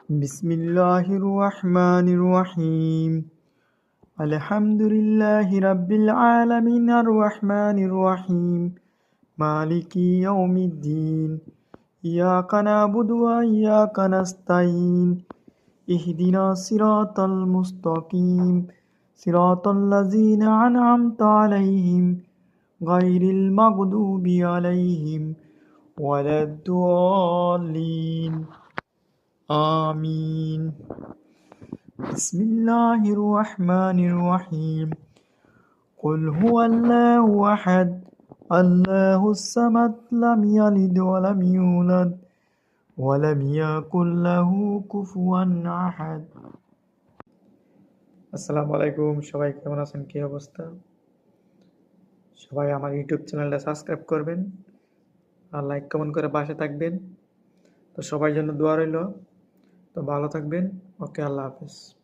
বিসমিল্লাহির রহমানির রহিম। আলহামদুলিল্লাহি রাব্বিল আলামিন আর রহমানির রহিম মালিকি ইয়াউমিদ্দিন ইয়াকা না'বুদু ওয়া ইয়াকা নাস্তাইন ইহদিনাস সিরাতাল মুস্তাকিম সিরাতাল লাযিনা আন'আমতা আলাইহিম গায়রিল মাগদুবি আলাইহিম ওয়ালাদ-দাল্লিন আমিন। বিসমিল্লাহির রহমানির রহিম। কুল হুয়াল্লাহু আহাদ আল্লাহুস সামাদ লাম ইয়ালিদ ওয়া লাম ইউলাদ ওয়া লাম ইয়াকুল লাহু কুফুয়ান আহাদ। আসসালামু আলাইকুম, সবাই কেমন আছেন? কি অবস্থা? সবাই আমার ইউটিউব চ্যানেলটা সাবস্ক্রাইব করবেন আর লাইক কমেন্ট করে পাশে থাকবেন। তো সবার জন্য দোয়া রইল। তো ভালো থাকবেন। ওকে, আল্লাহ হাফেজ।